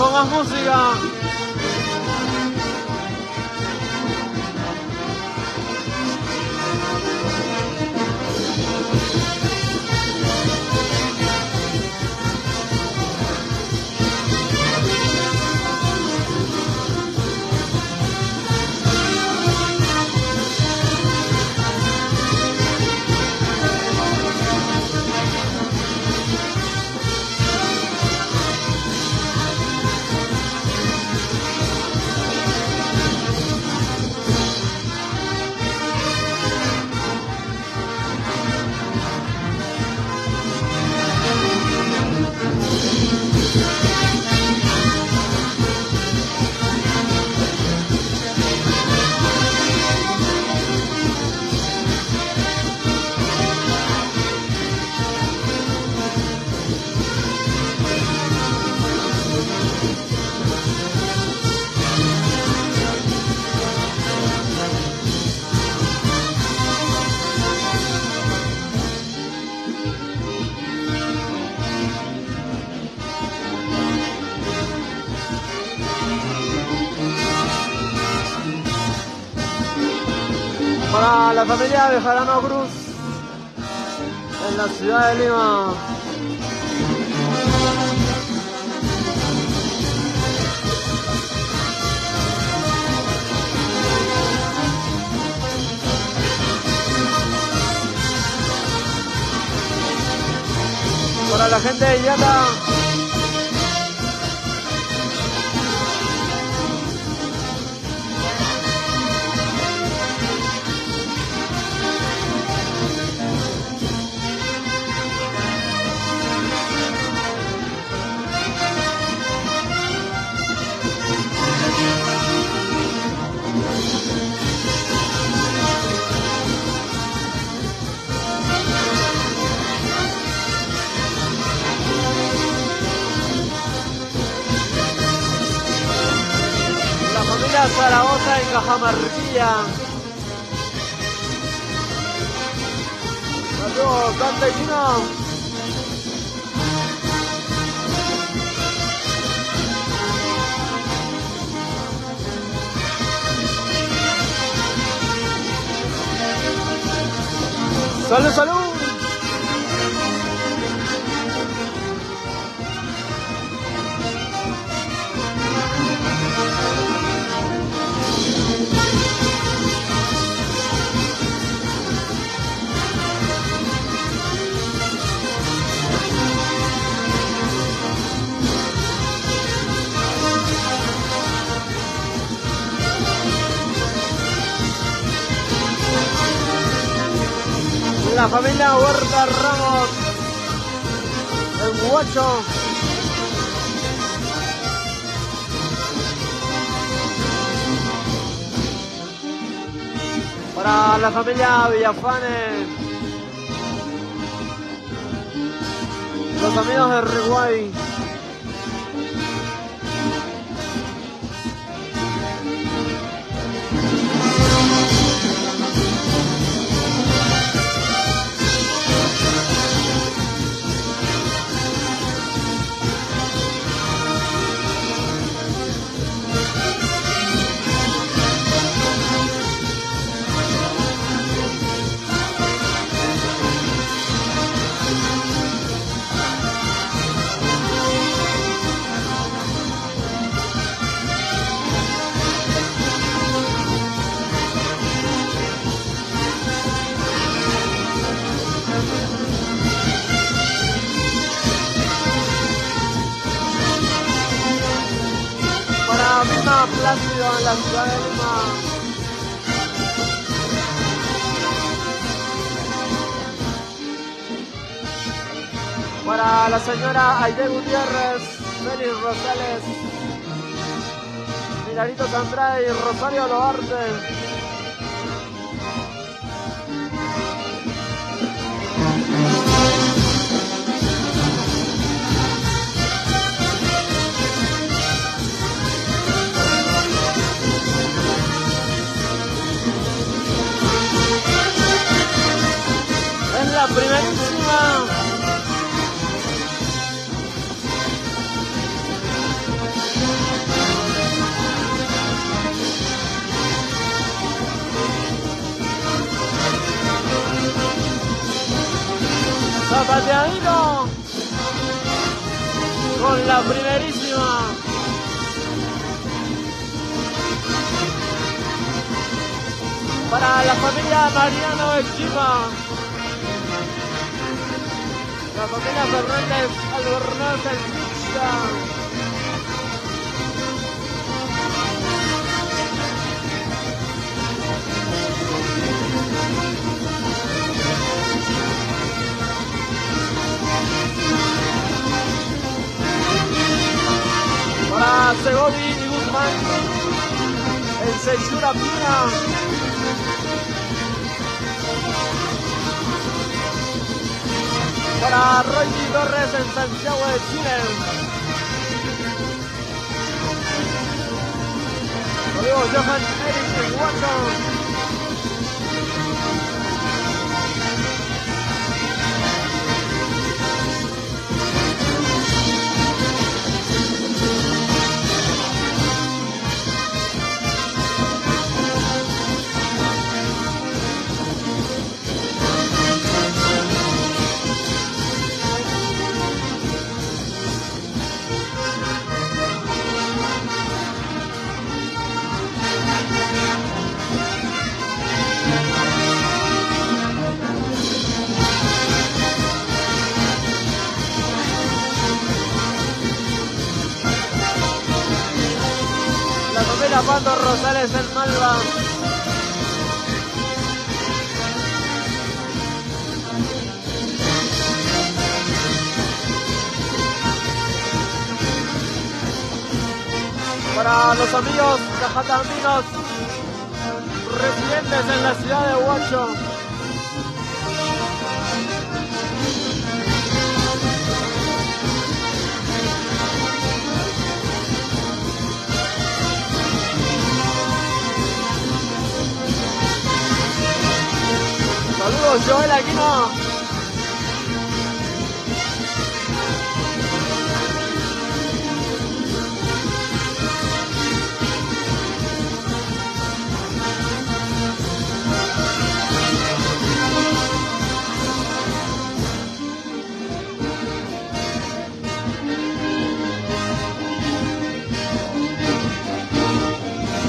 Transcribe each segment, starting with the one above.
con más música. Para la familia Bejarano Cruz, en la ciudad de Lima. Para la gente de Yata. Zaragoza en Cajamarquilla. Saludos, canta y chino. Salud, salud. La familia Huerta Ramos, el Guacho. Para la familia Villafane, los amigos de Uruguay. Plácido en la ciudad de Lima. Para la señora Aide Gutiérrez, Félix Rosales, Milarito Andrade y Rosario Loarte. La primerísima. Granadino con la primerísima. Para la familia Mariano Echipa, la familia Fernández Albornoz del Pizza. Para Segovia y Guzmán, el Seixura Pina. Para Roy Torres en Santiago de Chile. Rodrigo Johan Eric en Washington. Pando Rosales en Malva. Para los amigos cajataminos residentes en la ciudad de Huacho. Saludos, Joel Aquino.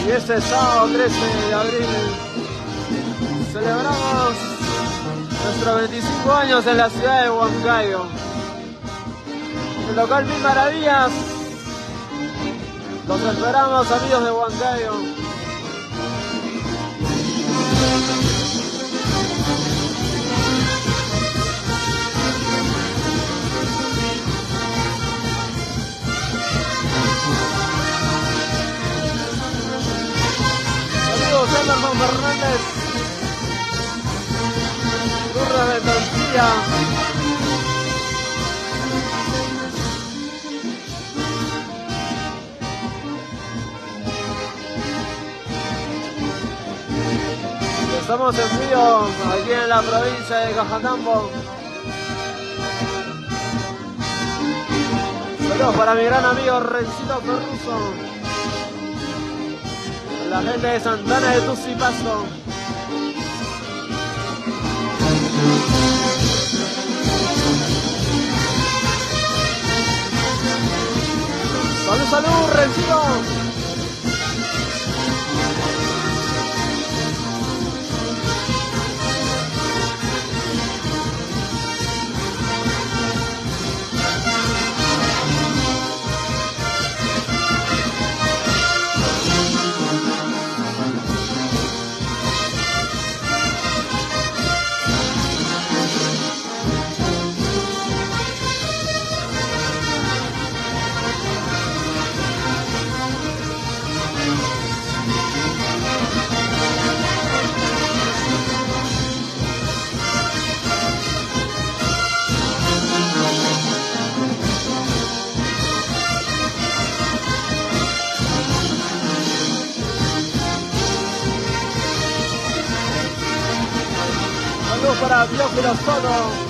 Y este sábado 13 de abril celebramos nuestros 25 años en la ciudad de Huancayo. El local Mil Maravillas. Los esperamos, amigos de Huancayo. Saludos, Emerson Fernández. Burra de tortilla. Estamos en vivo aquí en la provincia de Cajatambo. Saludos para mi gran amigo Rencito Perruso. La gente de Santana de Tucipaso. Salud, salud, Rencito. Saludos para Biófilo Soto.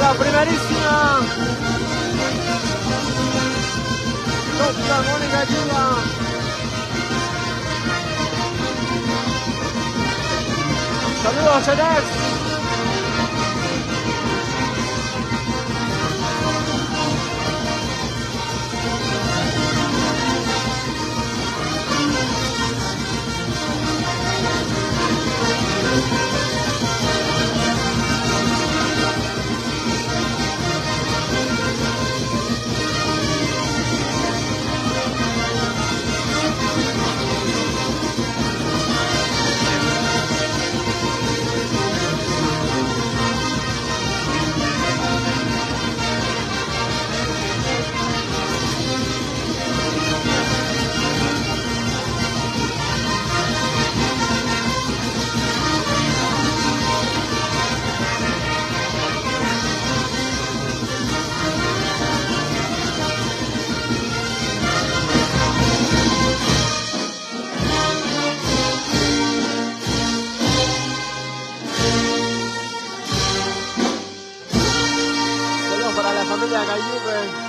la primerísima. Doctor Mónica Yuga. Saludos, Genex. Para la familia Cayupe.